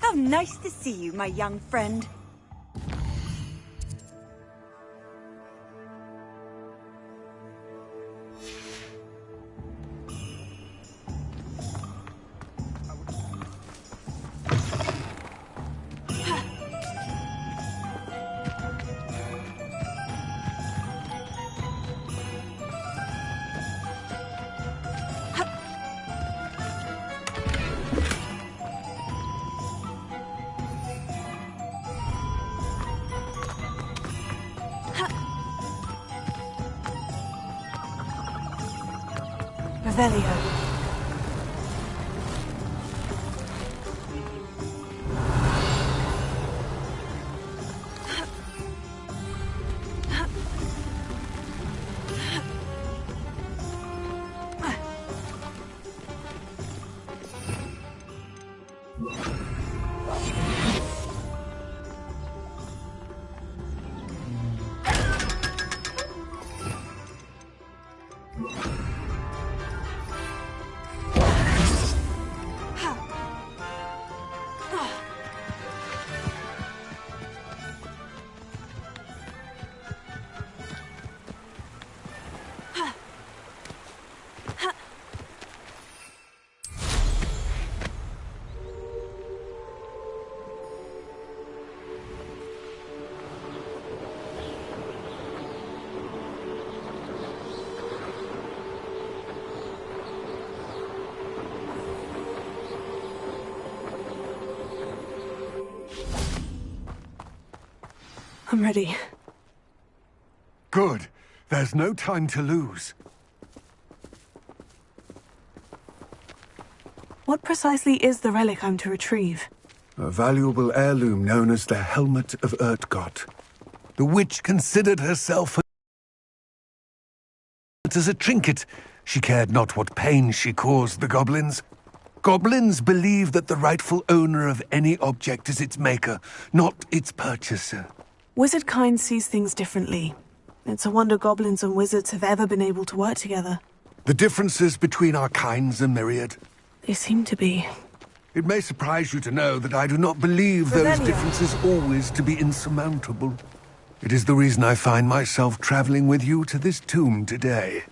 How nice to see you, my young friend. Revelio. I'm ready. Good. There's no time to lose. What precisely is the relic I'm to retrieve? A valuable heirloom known as the Helmet of Urtgott. The witch considered herself as a trinket. She cared not what pain she caused the goblins. Goblins believe that the rightful owner of any object is its maker, not its purchaser. Wizard kind sees things differently. It's a wonder goblins and wizards have ever been able to work together. The differences between our kinds are myriad. They seem to be. It may surprise you to know that I do not believe those differences always to be insurmountable. It is the reason I find myself traveling with you to this tomb today.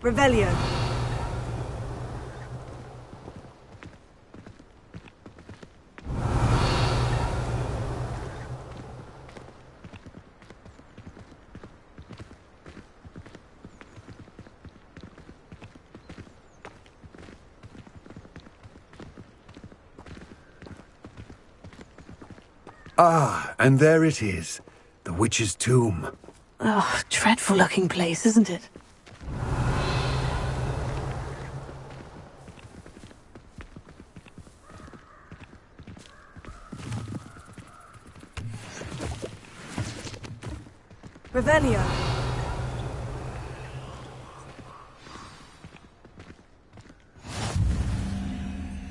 Revelio. Ah, and there it is. The witch's tomb. Oh, dreadful looking place, isn't it? Revelio.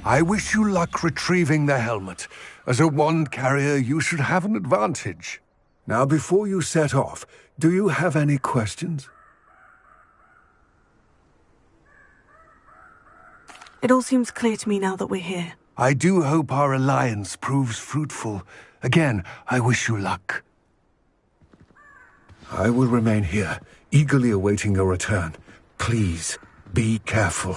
I wish you luck retrieving the helmet. As a wand carrier, you should have an advantage. Now, before you set off, do you have any questions? It all seems clear to me now that we're here. I do hope our alliance proves fruitful. Again, I wish you luck. I will remain here, eagerly awaiting your return. Please, be careful.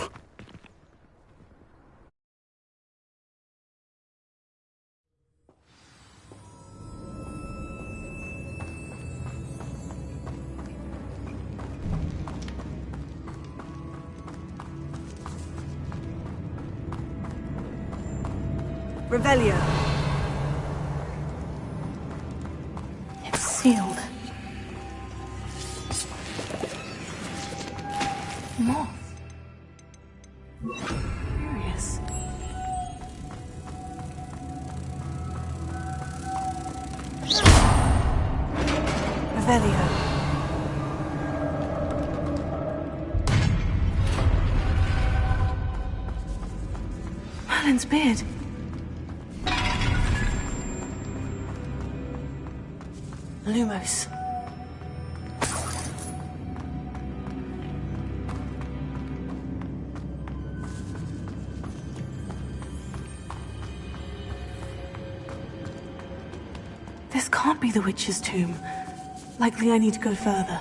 Revelio. It's sealed. Moth. Curious. Revelio. Merlin's beard. Lumos. This can't be the witch's tomb. Likely I need to go further.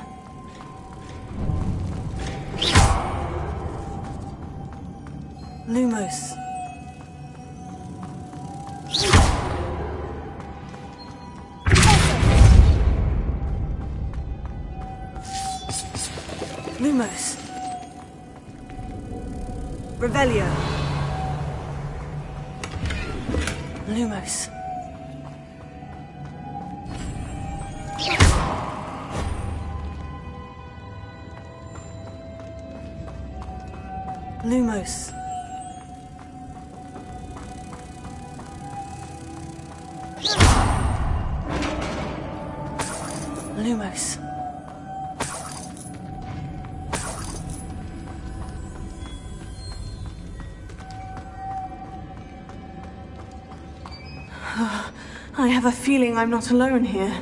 Lumos. Lumos. Revelio. Lumos. Lumos. Lumos. I have a feeling I'm not alone here.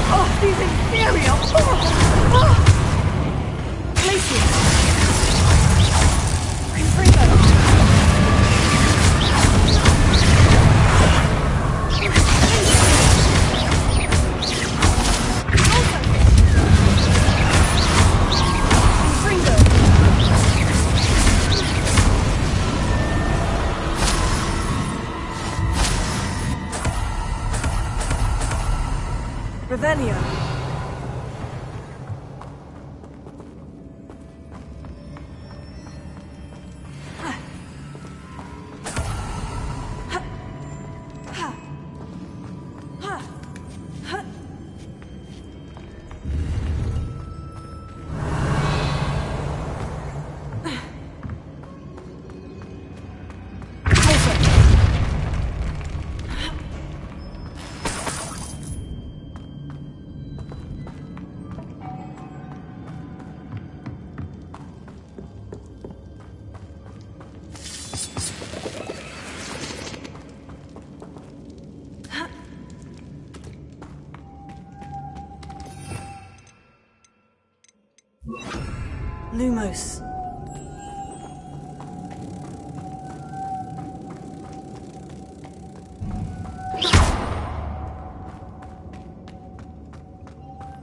Oh, these inferior! Oh. Glacier! Confringo! Lumos.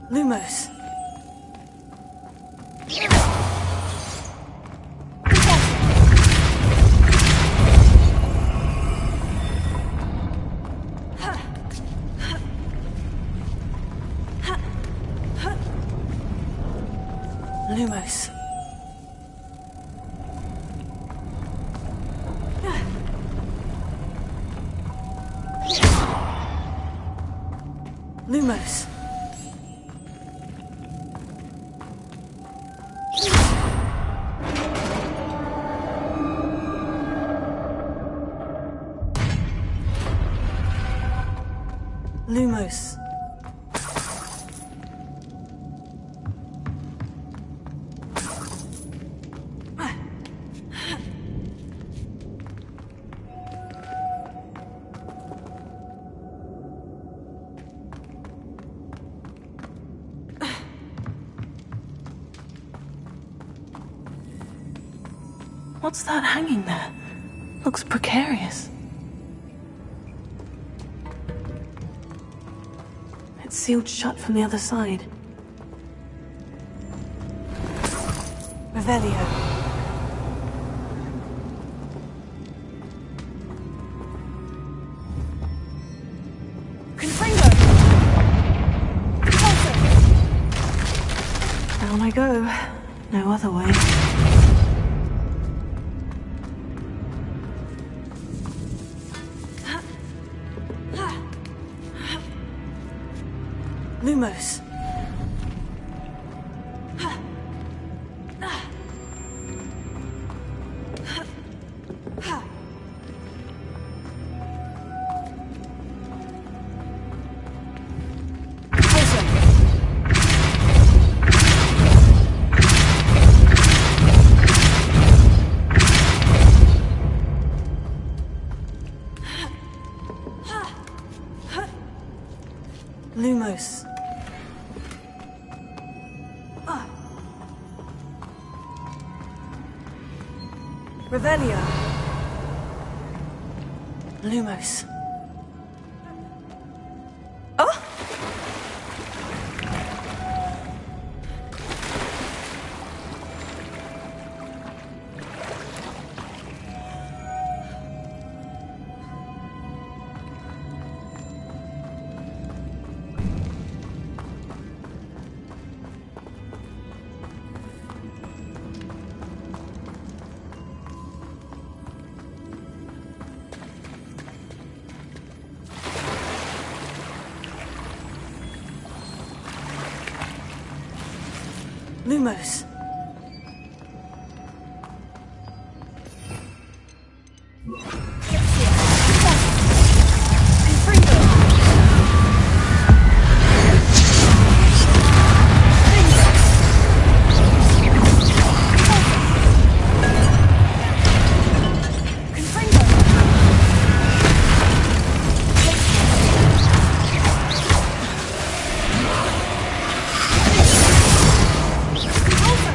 Lumos. Lumos. Lumos. Lumos. What's that hanging there? Looks precarious. It's sealed shut from the other side. Revelio. Confringo. Down I go. No other way. Lumos. Lumos. Revelio. Lumos. Oh! Lumos. Over!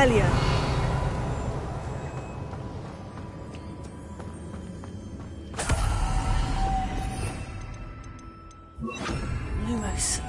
Revelio. Lumos.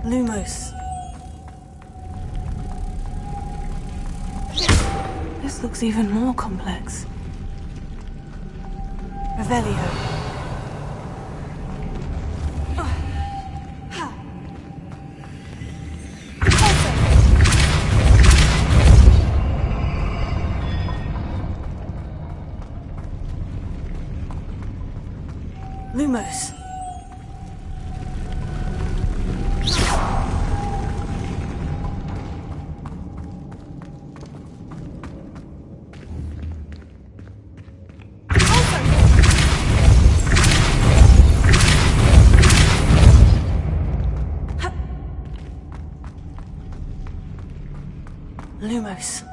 Lumos. This looks even more complex. Revelio. Lumos. Lumos.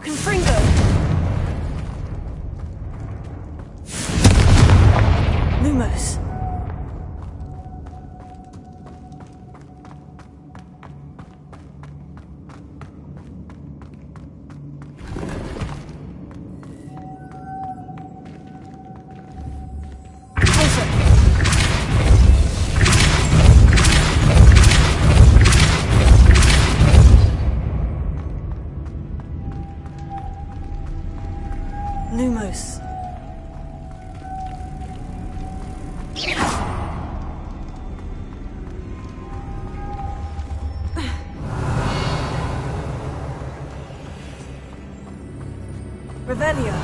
Confringo. Lumos. Lumos. Revelio.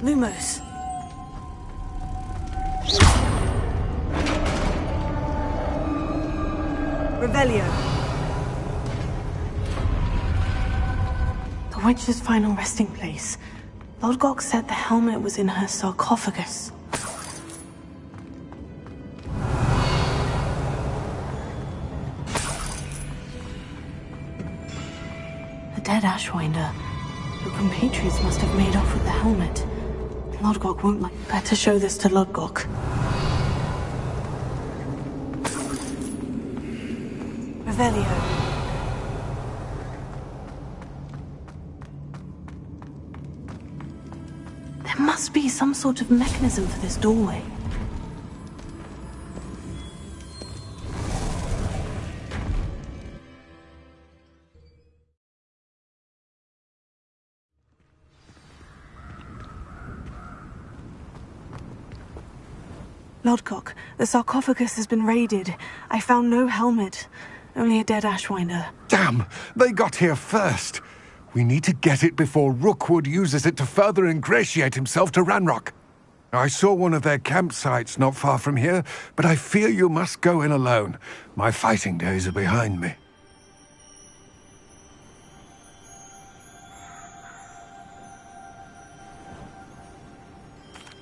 Lumos. Revelio. The witch's final resting place. Lodgok said the helmet was in her sarcophagus. A dead Ashwinder. Your compatriots must have made off with the helmet. Lodgok won't like. Better show this to Lodgok. Revelio. There must be some sort of mechanism for this doorway. Lodgok, the sarcophagus has been raided. I found no helmet, only a dead Ashwinder. Damn! They got here first. We need to get it before Rookwood uses it to further ingratiate himself to Ranrock. I saw one of their campsites not far from here, but I fear you must go in alone. My fighting days are behind me.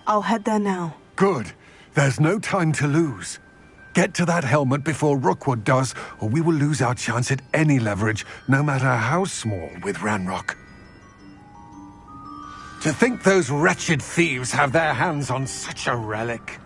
I'll head there now. Good. There's no time to lose. Get to that helmet before Rookwood does, or we will lose our chance at any leverage, no matter how small, with Ranrock. To think those wretched thieves have their hands on such a relic.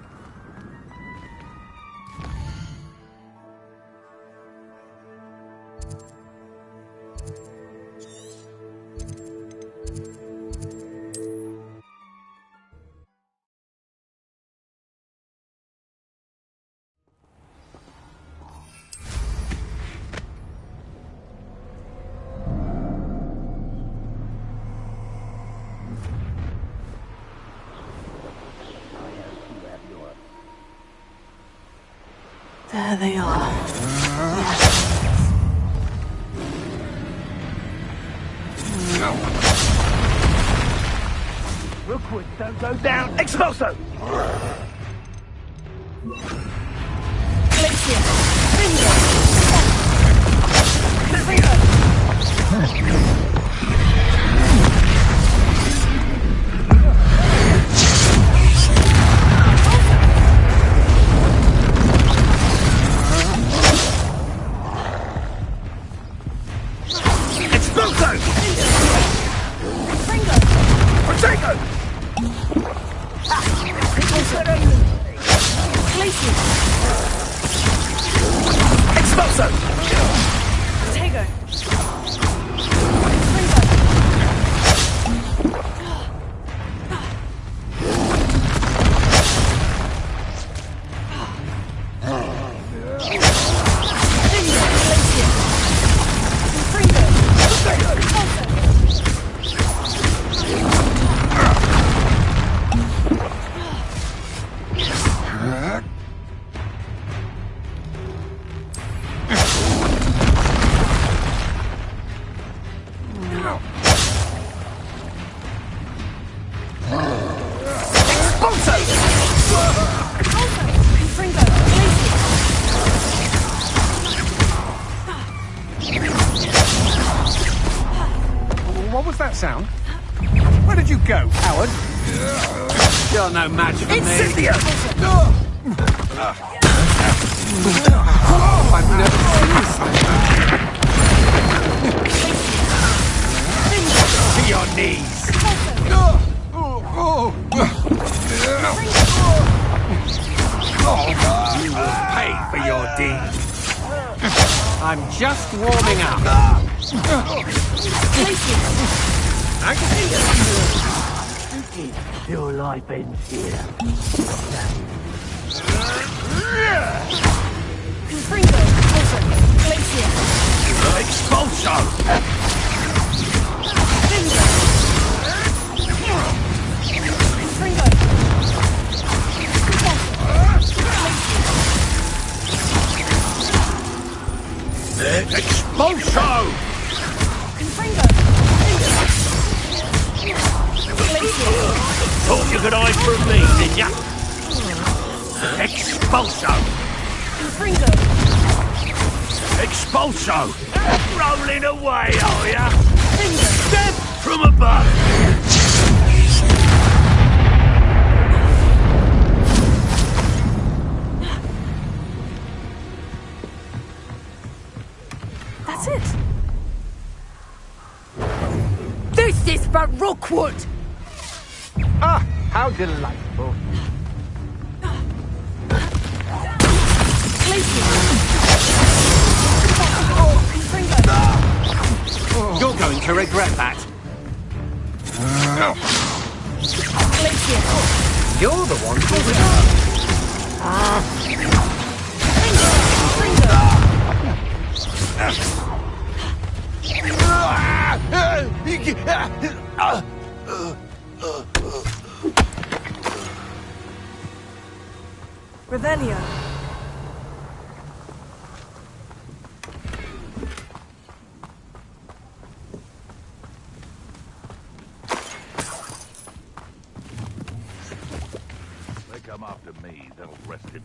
There they are. Rookwood, don't go down! Expulso! Glacier. Finger. Expulso! Finger. Protego! Glacier. Expulso! Tego. What was that sound? Where did you go, Howard? You're no match for me. Incendio! I've never seen something. To your knees! You will pay for your deeds. I'm just warming up. Your life ends here. Confringo. Glacier. Expulso! Finger. Confringo. Expulso! Confringo. Glacier. Thought you could hide from me, did ya? Expulso! Confringo. Expulso! Rolling away, are ya? Finger. Death from above! That's it. This is for Rookwood! Ah, how delightful. Glacier. Confringo. You're going to regret that. Glacier. You're the one who was Revelio. They come after me, they'll rest him.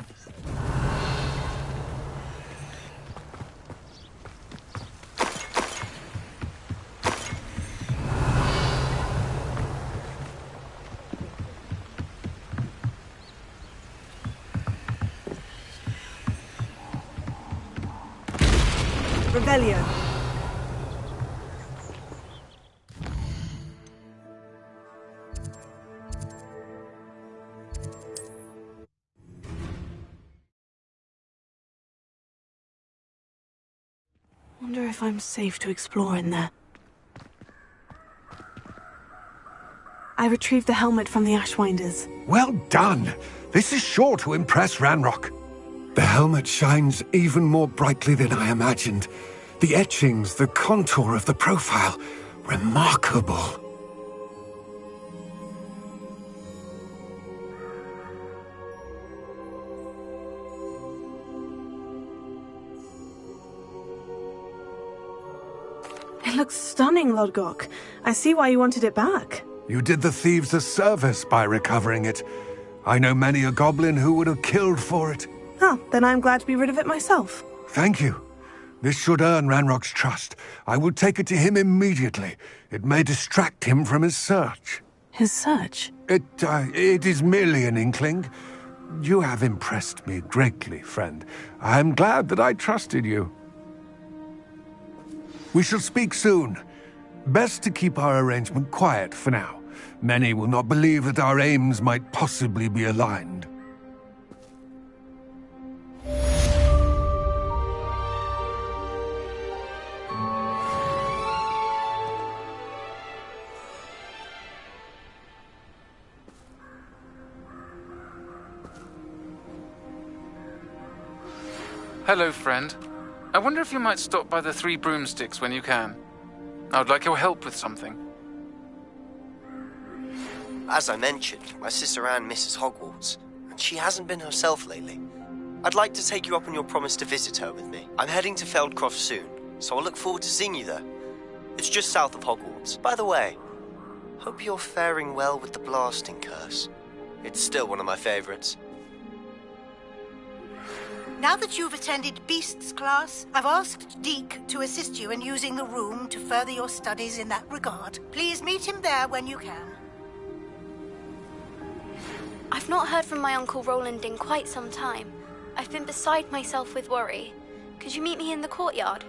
Revelio. Wonder if I'm safe to explore in there. I retrieved the helmet from the Ashwinders. Well done. This is sure to impress Ranrock. The helmet shines even more brightly than I imagined. The etchings, the contour of the profile. Remarkable. looks stunning, Lodgok. I see why you wanted it back. You did the thieves a service by recovering it. I know many a goblin who would have killed for it. Oh, then I'm glad to be rid of it myself. Thank you. This should earn Ranrock's trust. I will take it to him immediately. It may distract him from his search. His search? It is merely an inkling. You have impressed me greatly, friend. I am glad that I trusted you. We shall speak soon. Best to keep our arrangement quiet for now. Many will not believe that our aims might possibly be aligned. Hello, friend. I wonder if you might stop by the Three Broomsticks when you can. I would like your help with something. As I mentioned, my sister Anne misses Hogwarts, and she hasn't been herself lately. I'd like to take you up on your promise to visit her with me. I'm heading to Feldcroft soon, so I'll look forward to seeing you there. It's just south of Hogwarts. By the way, hope you're faring well with the blasting curse. It's still one of my favorites. Now that you've attended Beasts class, I've asked Deke to assist you in using the room to further your studies in that regard. Please meet him there when you can. I've not heard from my Uncle Roland in quite some time. I've been beside myself with worry. Could you meet me in the courtyard?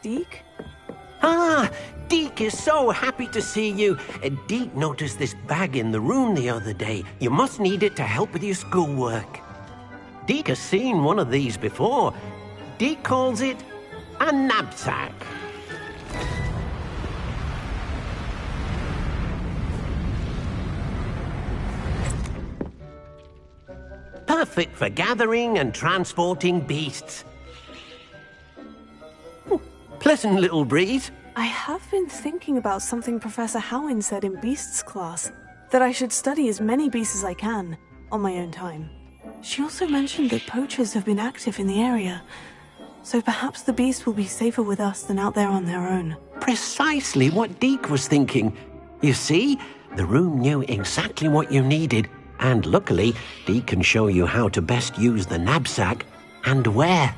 Deke? Ah, Deke is so happy to see you. Deke noticed this bag in the room the other day. You must need it to help with your schoolwork. Deke has seen one of these before. Deke calls it a knapsack. Perfect for gathering and transporting beasts. Pleasant little breeze. I have been thinking about something Professor Howin said in Beasts class. that I should study as many beasts as I can, on my own time. She also mentioned that poachers have been active in the area, so perhaps the beasts will be safer with us than out there on their own. Precisely what Deke was thinking. You see, the room knew exactly what you needed, and luckily, Deke can show you how to best use the knapsack and where.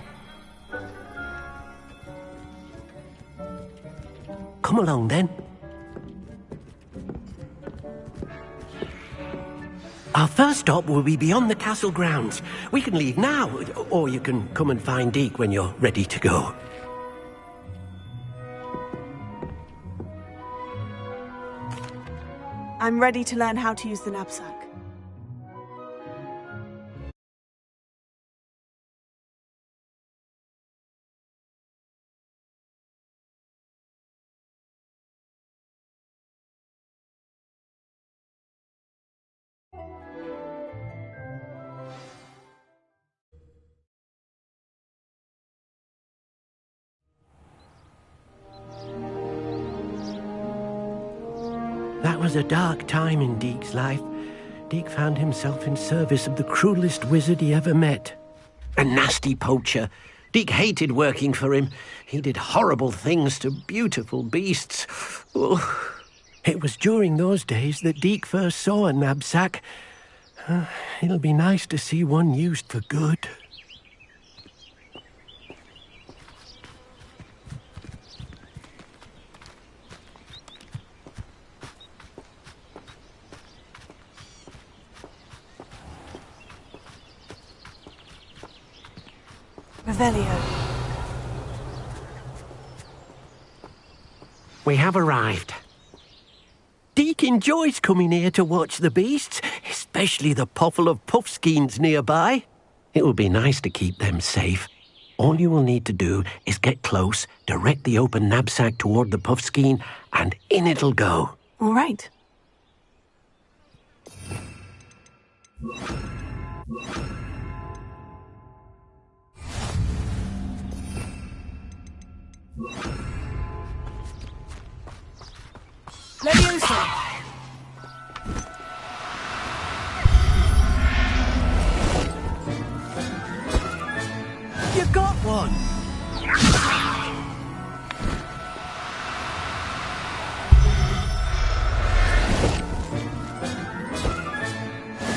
Come along then. Our first stop will be beyond the castle grounds. We can leave now, or you can come and find Deke when you're ready to go. I'm ready to learn how to use the knapsack. That was a dark time in Deke's life. Deke found himself in service of the cruelest wizard he ever met. A nasty poacher. Deke hated working for him. He did horrible things to beautiful beasts. Oh. It was during those days that Deke first saw a knapsack. It'll be nice to see one used for good. Revelio. We have arrived. Deke enjoys coming here to watch the beasts, especially the potful of puffskeins nearby. It will be nice to keep them safe. All you will need to do is get close, direct the open knapsack toward the puffskein, and in it'll go. All right. Leviosa! You got one!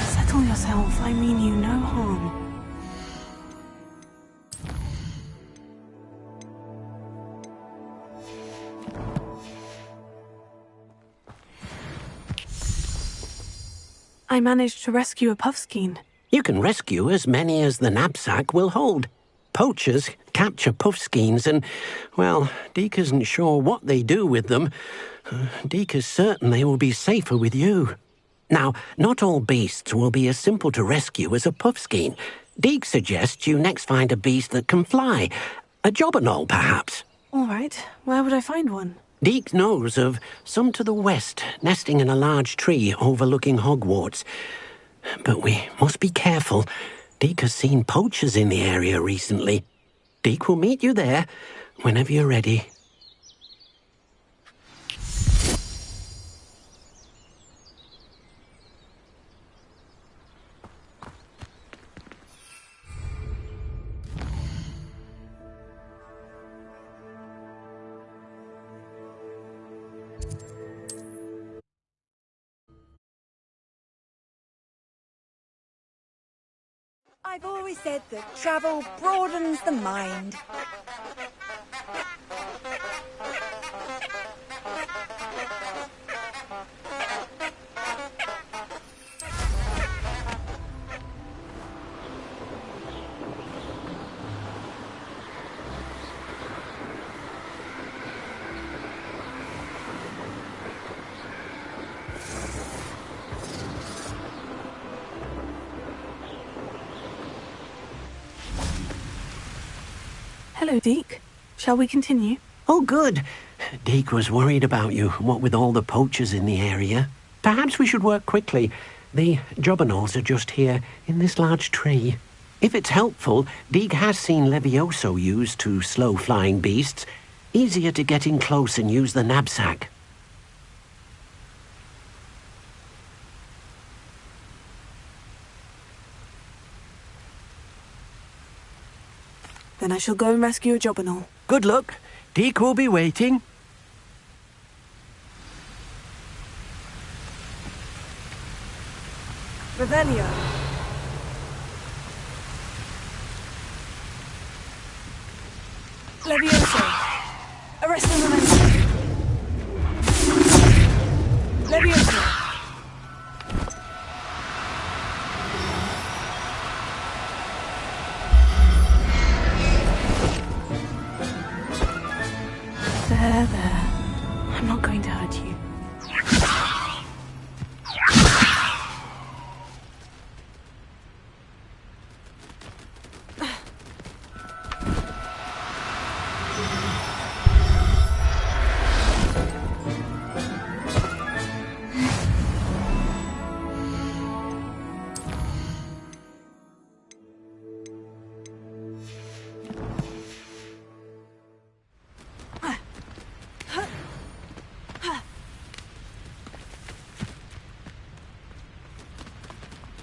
Settle yourself, I mean you no harm. I managed to rescue a puffskein. You can rescue as many as the knapsack will hold. Poachers capture puffskeins and, well, Deke isn't sure what they do with them. Deke is certain they will be safer with you. Now, not all beasts will be as simple to rescue as a puffskein. Deke suggests you next find a beast that can fly. A jobberknoll, perhaps. All right. Where would I find one? Deke knows of some to the west, nesting in a large tree overlooking Hogwarts. But we must be careful. Deke has seen poachers in the area recently. Deke will meet you there whenever you're ready. I've always said that travel broadens the mind. Hello, Deke. Shall we continue? Oh, good. Deke was worried about you, what with all the poachers in the area. Perhaps we should work quickly. The jobberknolls are just here, in this large tree. If it's helpful, Deke has seen Levioso used to slow flying beasts. Easier to get in close and use the knapsack. Then I shall go and rescue a job and all. Good luck. Deke will be waiting. Revelio. Levioso. Arresting momentum. Levioso. There. I'm not going to hurt you.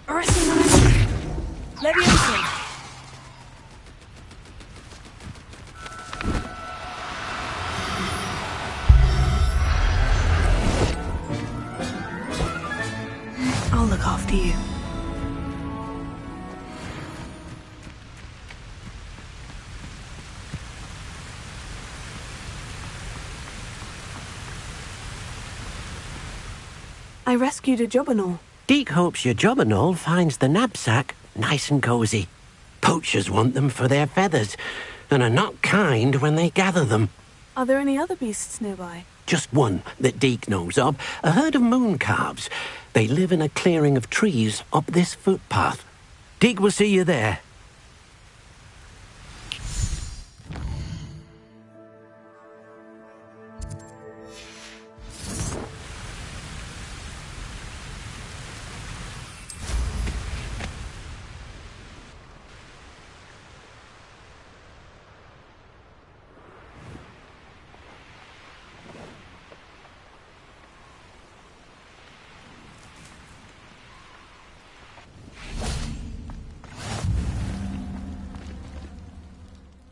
Arresting momentum. Levioso. I'll look after you. I rescued a job and all. Deke hopes your job and all finds the knapsack nice and cosy. Poachers want them for their feathers, and are not kind when they gather them. Are there any other beasts nearby? Just one that Deke knows of, a herd of moon calves. They live in a clearing of trees up this footpath. Deke will see you there.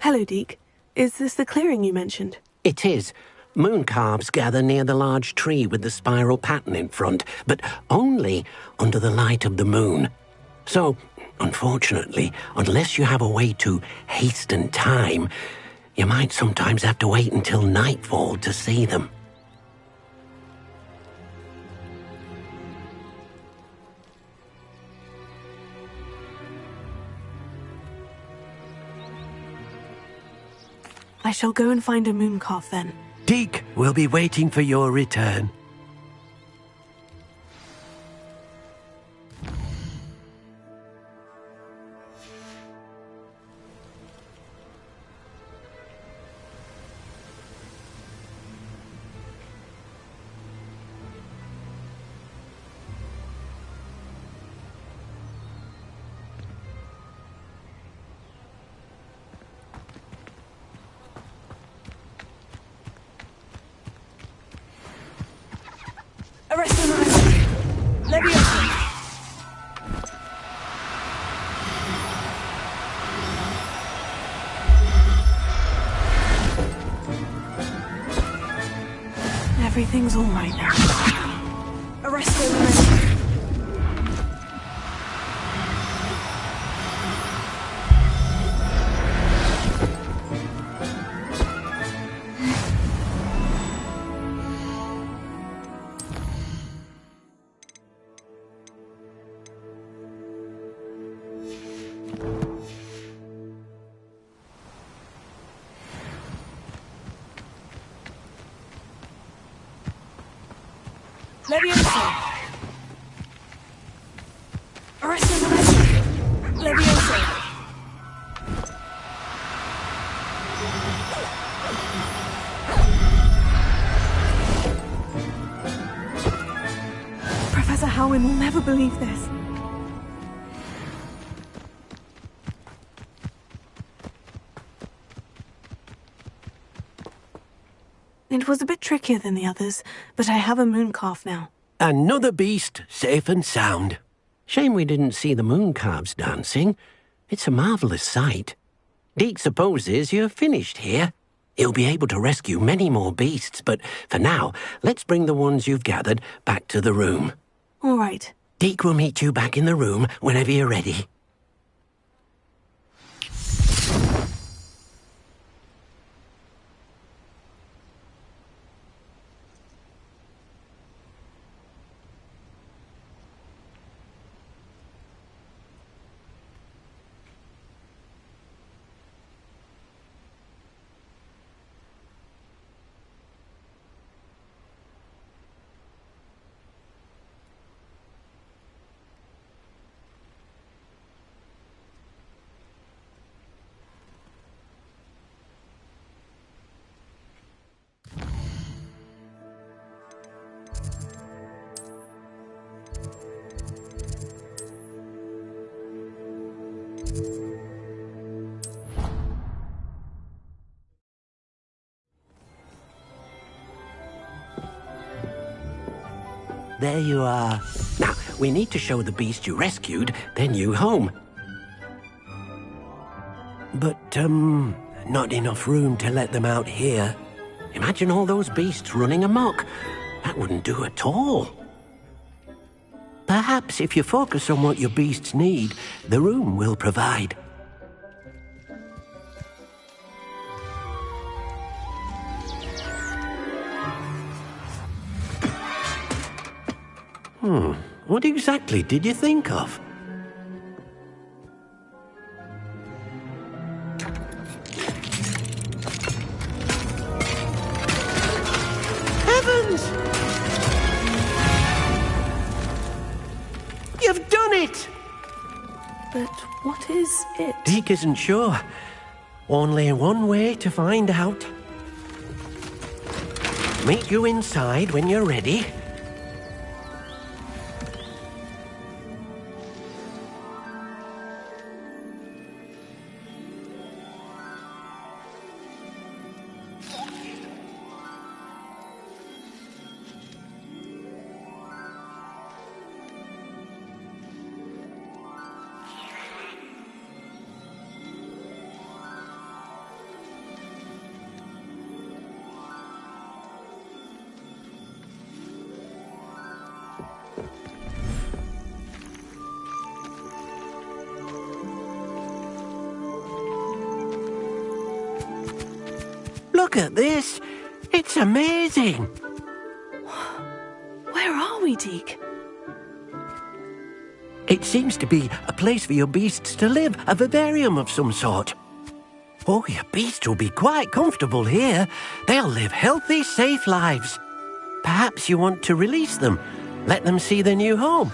Hello, Deke. Is this the clearing you mentioned? It is. Moon calves gather near the large tree with the spiral pattern in front, but only under the light of the moon. So, unfortunately, unless you have a way to hasten time, you might sometimes have to wait until nightfall to see them. I shall go and find a moon calf then. Deke will be waiting for your return. Arresting momentum. Levioso. Everything's all right now. Arresting momentum. Levioso. Arresting momentum. Levioso. Professor Howin will never believe this. It was a bit trickier than the others, but I have a moon calf now. Another beast, safe and sound. Shame we didn't see the moon calves dancing. It's a marvellous sight. Deke supposes you're finished here. He'll be able to rescue many more beasts, but for now, let's bring the ones you've gathered back to the room. All right. Deke will meet you back in the room whenever you're ready. There you are. Now, we need to show the beast you rescued their new home. But, not enough room to let them out here. Imagine all those beasts running amok. That wouldn't do at all. Perhaps if you focus on what your beasts need, the room will provide. What exactly did you think of? Heavens! You've done it! But what is it? Deke isn't sure. Only one way to find out. Meet you inside when you're ready. Look at this! It's amazing! Where are we, Deke? It seems to be a place for your beasts to live, a vivarium of some sort. Oh, your beasts will be quite comfortable here. They'll live healthy, safe lives. Perhaps you want to release them, let them see their new home.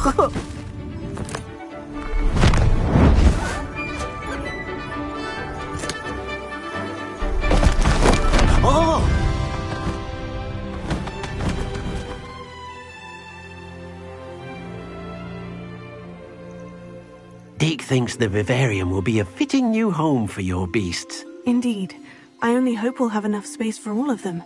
Oh! Deke thinks the vivarium will be a fitting new home for your beasts. Indeed. I only hope we'll have enough space for all of them.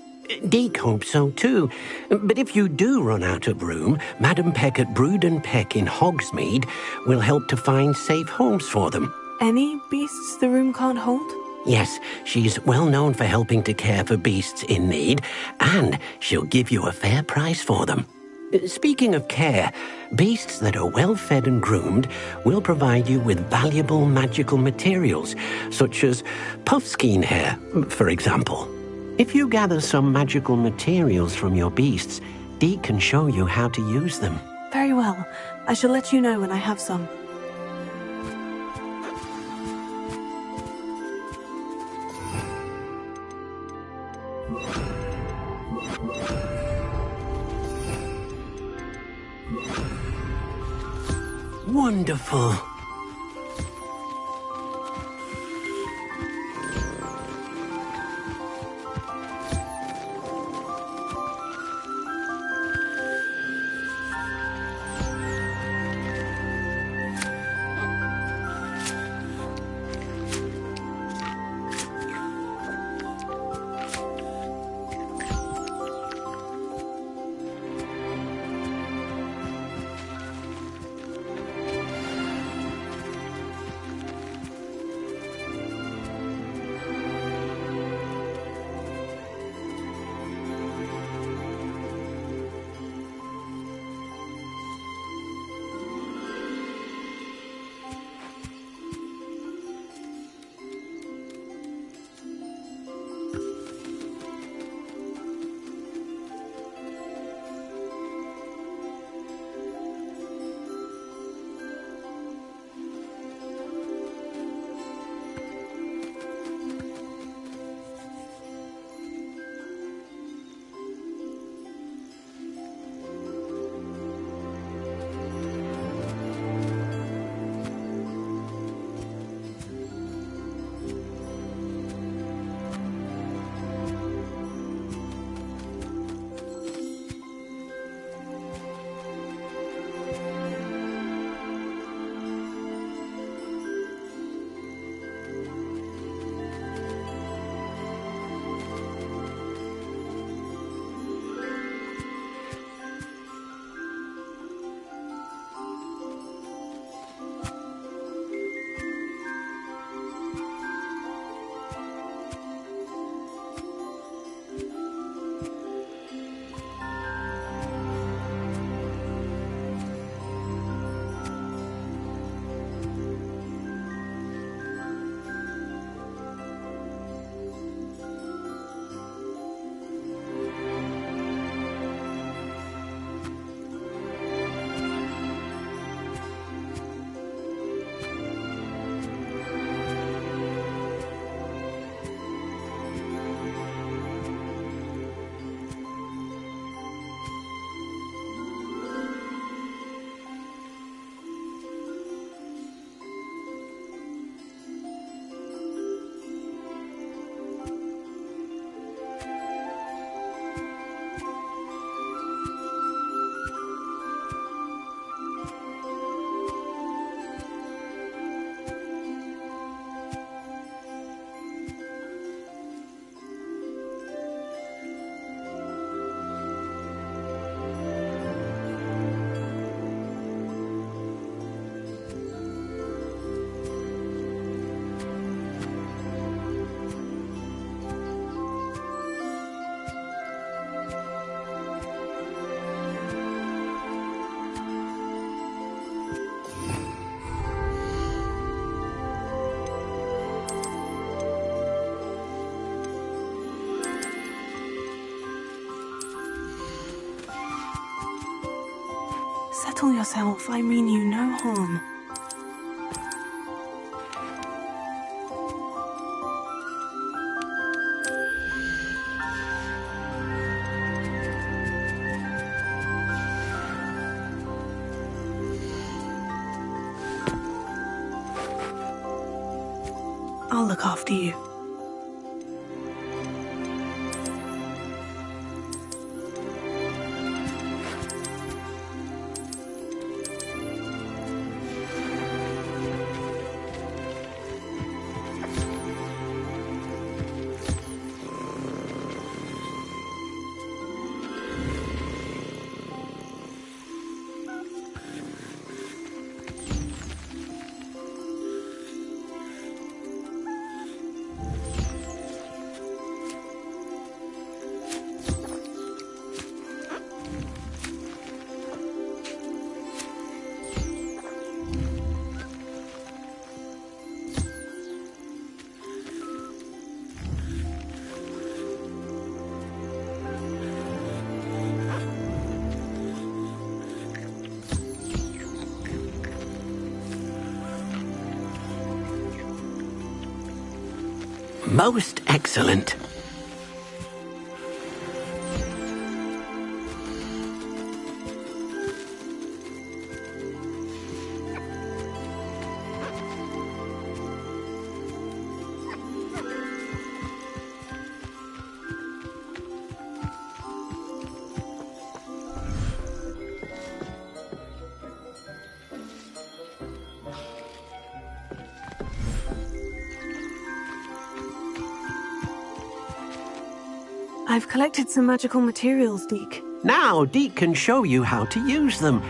Deke hopes so too. But if you do run out of room, Madam Peck at Brood and Peck in Hogsmeade will help to find safe homes for them. Any beasts the room can't hold? Yes, she's well known for helping to care for beasts in need, and she'll give you a fair price for them. Speaking of care, beasts that are well fed and groomed will provide you with valuable magical materials, such as puffskein hair, for example. If you gather some magical materials from your beasts, Deke can show you how to use them. Very well. I shall let you know when I have some. Wonderful. Settle yourself. I mean you no harm. I'll look after you. Most excellent. I've collected some magical materials, Deke. Now, Deke can show you how to use them.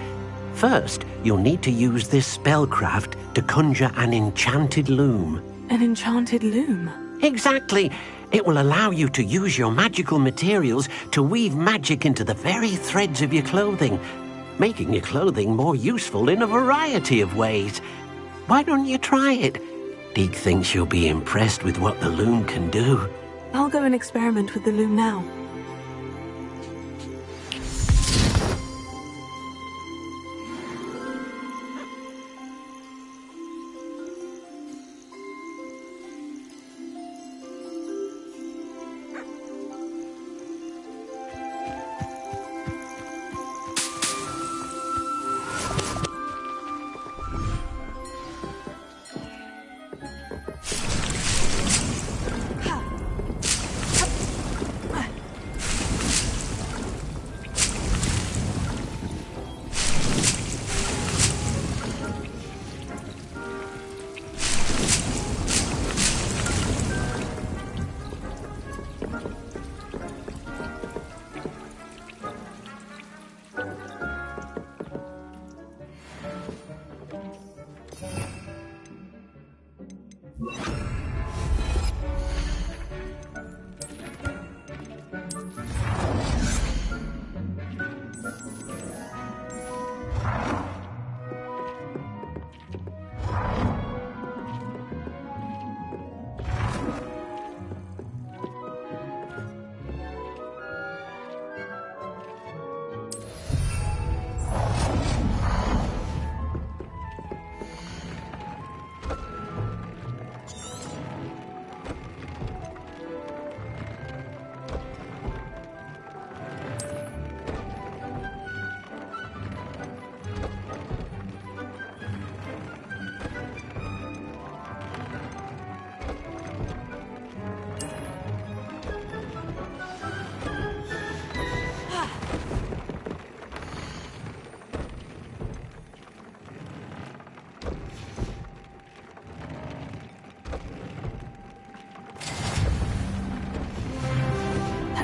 First, you'll need to use this spellcraft to conjure an enchanted loom. An enchanted loom? Exactly. It will allow you to use your magical materials to weave magic into the very threads of your clothing, making your clothing more useful in a variety of ways. Why don't you try it? Deke thinks you'll be impressed with what the loom can do. I'll go and experiment with the loom now.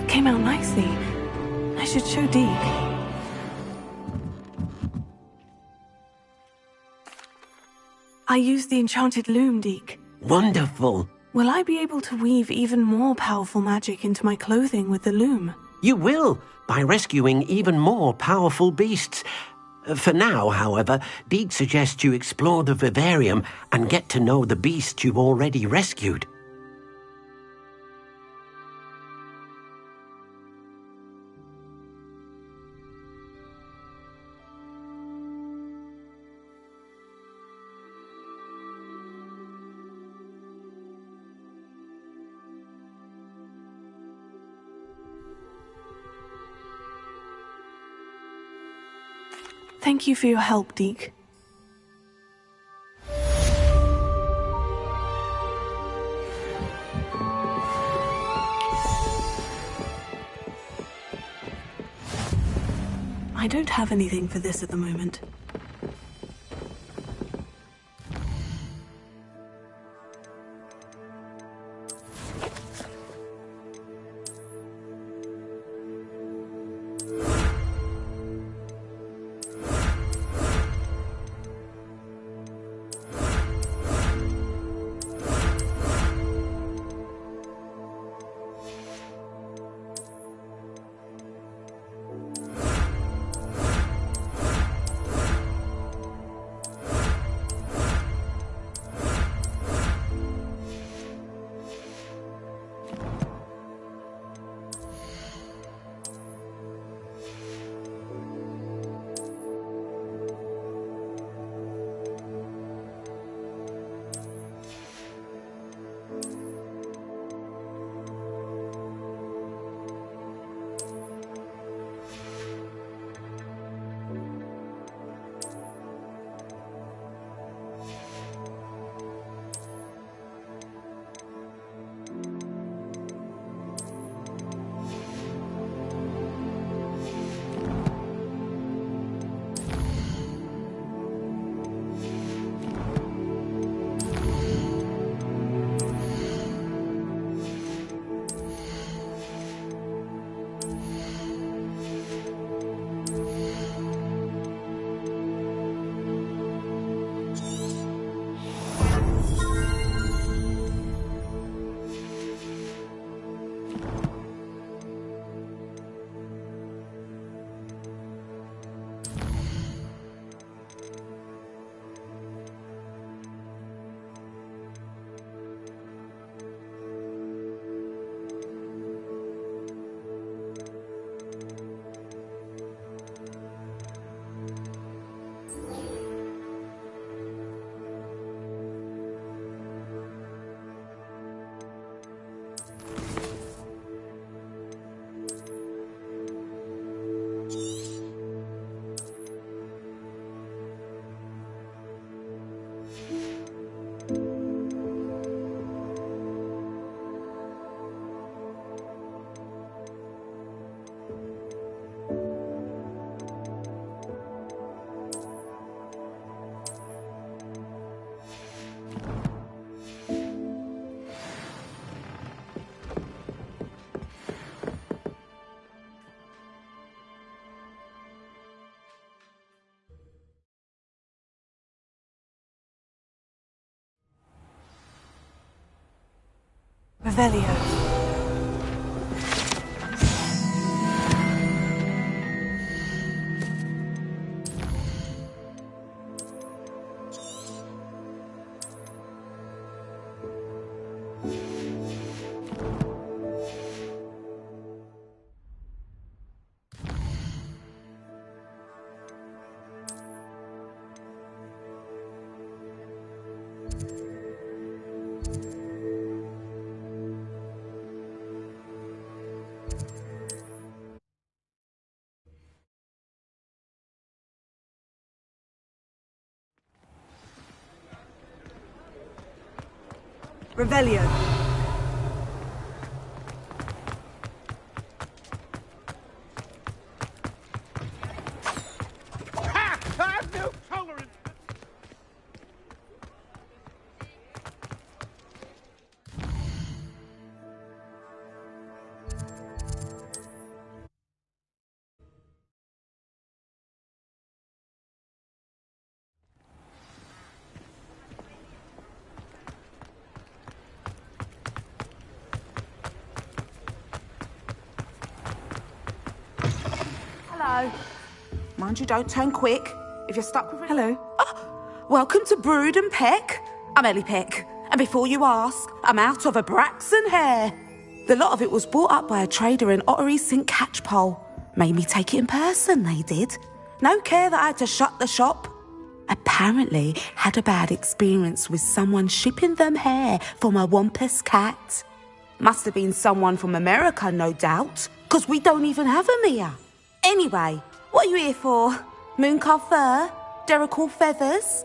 Came out nicely. I should show Deke. I used the enchanted loom, Deke. Wonderful. Will I be able to weave even more powerful magic into my clothing with the loom? You will, by rescuing even more powerful beasts. For now, however, Deke suggests you explore the vivarium and get to know the beasts you've already rescued. Thank you for your help, Deke. I don't have anything for this at the moment. Revelio. Revelio. Ha! I have no tolerance. Hello. Mind you don't turn quick. If you're stuck with it. Hello. Oh, welcome to Brood and Peck. I'm Ellie Peck. And before you ask, I'm out of a Braxton hair. The lot of it was bought up by a trader in Ottery St. Catchpole. Made me take it in person, they did. No care that I had to shut the shop. Apparently had a bad experience with someone shipping them hair for my Wampus cat. Must have been someone from America, no doubt, because we don't even have them here. Anyway, what are you here for? Mooncarved fur? Derrickle feathers?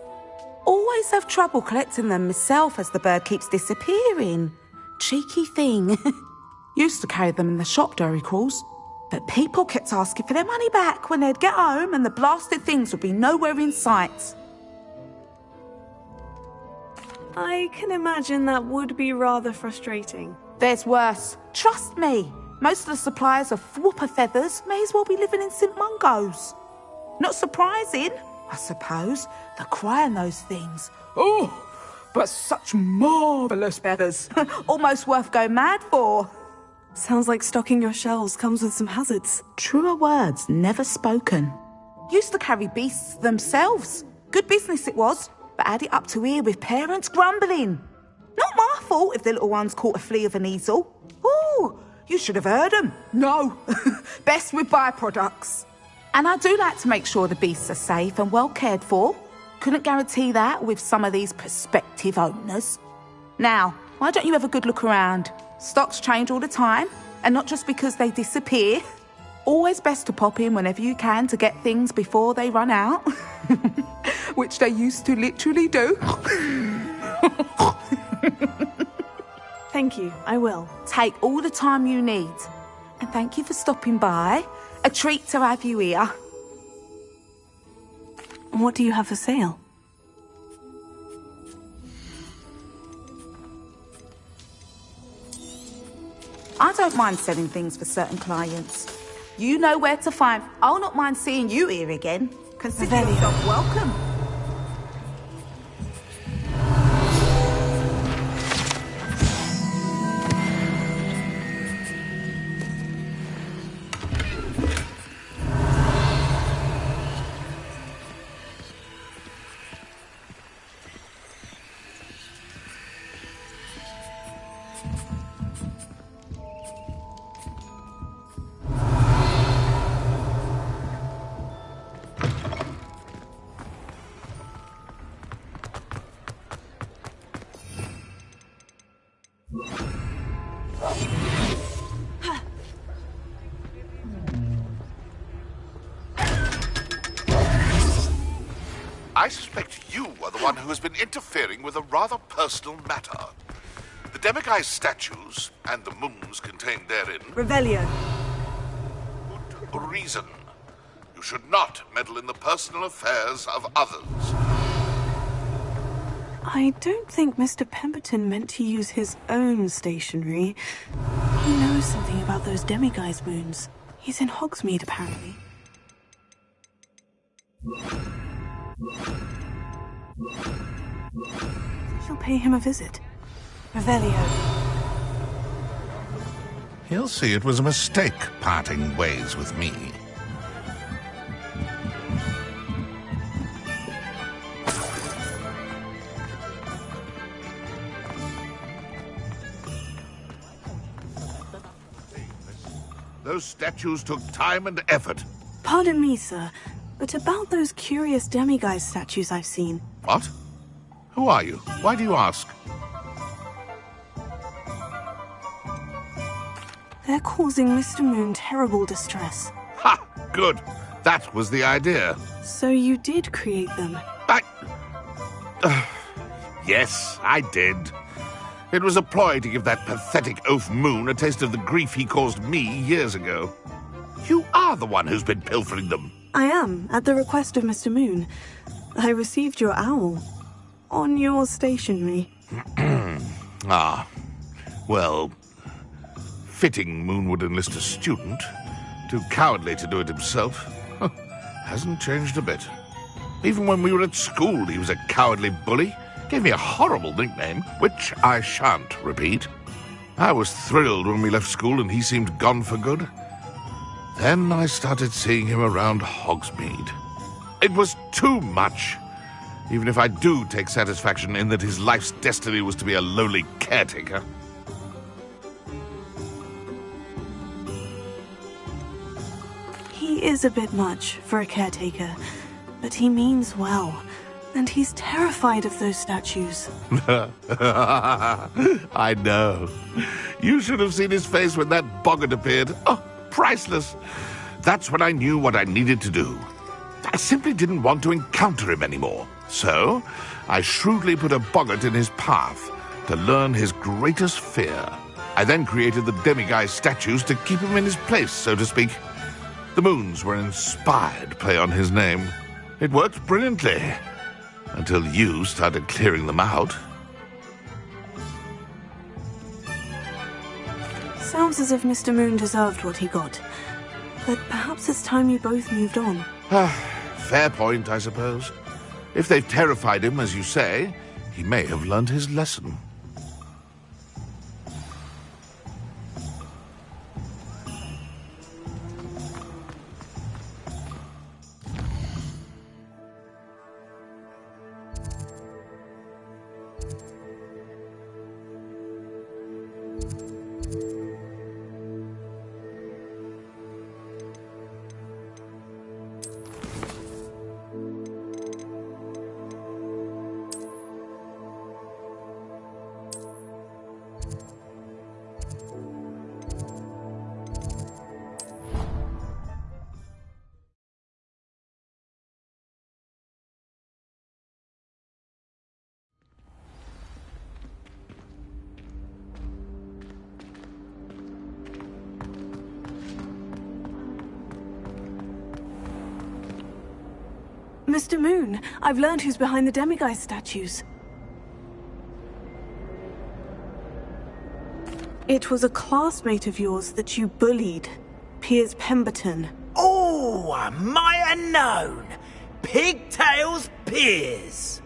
Always have trouble collecting them myself as the bird keeps disappearing. Cheeky thing. Used to carry them in the shop, Derricles. But people kept asking for their money back when they'd get home and the blasted things would be nowhere in sight. I can imagine that would be rather frustrating. There's worse. Trust me. Most of the suppliers of whooper feathers may as well be living in St. Mungo's. Not surprising, I suppose, the cry on those things. Oh, but such marvellous feathers. Almost worth going mad for. Sounds like stocking your shelves comes with some hazards. Truer words never spoken. Used to carry beasts themselves. Good business it was, but had it up to here with parents grumbling. Not my fault if the little ones caught a flea of an easel. Ooh, you should have heard them. No, best with byproducts. And I do like to make sure the beasts are safe and well cared for. Couldn't guarantee that with some of these prospective owners. Now, why don't you have a good look around? Stocks change all the time, and not just because they disappear. Always best to pop in whenever you can to get things before they run out. Which they used to literally do. Thank you, I will. Take all the time you need. And thank you for stopping by. A treat to have you here. What do you have for sale? I don't mind selling things for certain clients. You know where to find. I'll not mind seeing you here again. Consider yourself welcome. I suspect you are the one who has been interfering with a rather personal matter. The demiguise statues and the moons contained therein... Revelio. Good reason. You should not meddle in the personal affairs of others. I don't think Mr. Pemberton meant to use his own stationery. He knows something about those demiguise moons. He's in Hogsmeade, apparently. She'll pay him a visit. Revelio. He'll see it was a mistake parting ways with me. Those statues took time and effort. Pardon me, sir, but about those curious demiguise statues I've seen. What? Who are you? Why do you ask? They're causing Mr. Moon terrible distress. Ha! Good. That was the idea. So you did create them? Yes, I did. It was a ploy to give that pathetic oaf Moon a taste of the grief he caused me years ago. You are the one who's been pilfering them. I am, at the request of Mr. Moon. I received your owl. On your stationery. Ah. Well, fitting Moon would enlist a student. Too cowardly to do it himself. Hasn't changed a bit. Even when we were at school, he was a cowardly bully. Gave me a horrible nickname, which I shan't repeat. I was thrilled when we left school and he seemed gone for good. Then I started seeing him around Hogsmeade. It was too much. Even if I do take satisfaction in that his life's destiny was to be a lowly caretaker. He is a bit much for a caretaker, but he means well. And he's terrified of those statues. I know. You should have seen his face when that boggart appeared. Oh, priceless. That's when I knew what I needed to do. I simply didn't want to encounter him anymore. So, I shrewdly put a boggart in his path to learn his greatest fear. I then created the demiguise statues to keep him in his place, so to speak. The moons were an inspired play on his name. It worked brilliantly. Until you started clearing them out. Sounds as if Mr. Moon deserved what he got. But perhaps it's time you both moved on. Fair point, I suppose. If they've terrified him, as you say, he may have learned his lesson. Mr. Moon, I've learned who's behind the demiguise statues. It was a classmate of yours that you bullied, Piers Pemberton. Oh, I might have known. Pigtails Piers.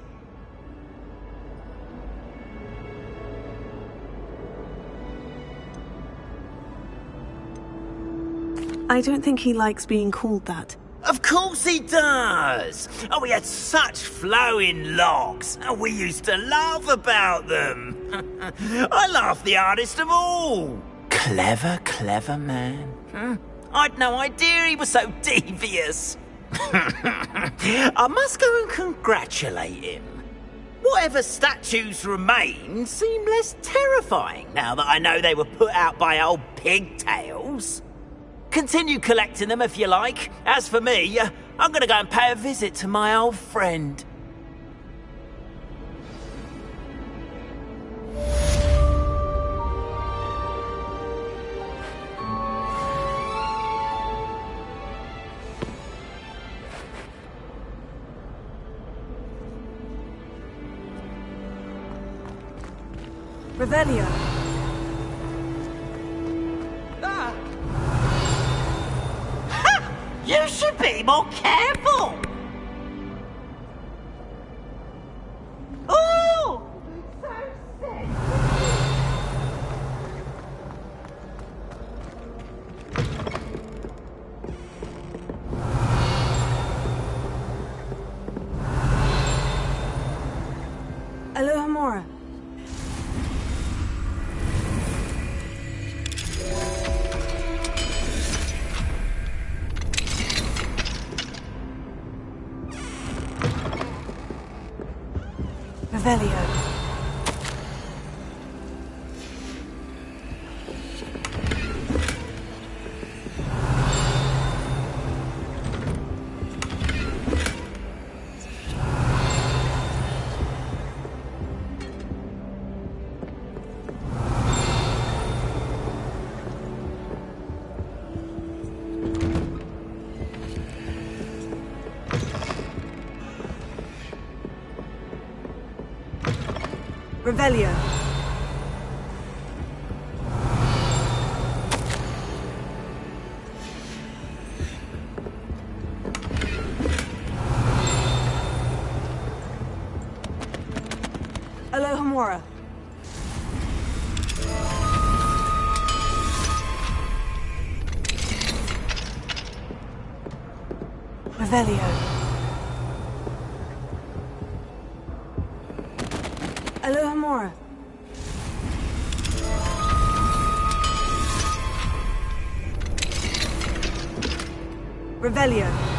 I don't think he likes being called that. Of course he does! Oh, we had such flowing locks, and we used to laugh about them. I laughed the hardest of all. Clever, clever man. I'd no idea he was so devious. I must go and congratulate him. Whatever statues remain seem less terrifying now that I know they were put out by old pigtails. Continue collecting them if you like. As for me, I'm gonna go and pay a visit to my old friend. Revelio. You should be more careful! Ooh! So sick! Alohomora. Revelio. Revelio. Alohomora. Revelio. Alohomora. Revelio.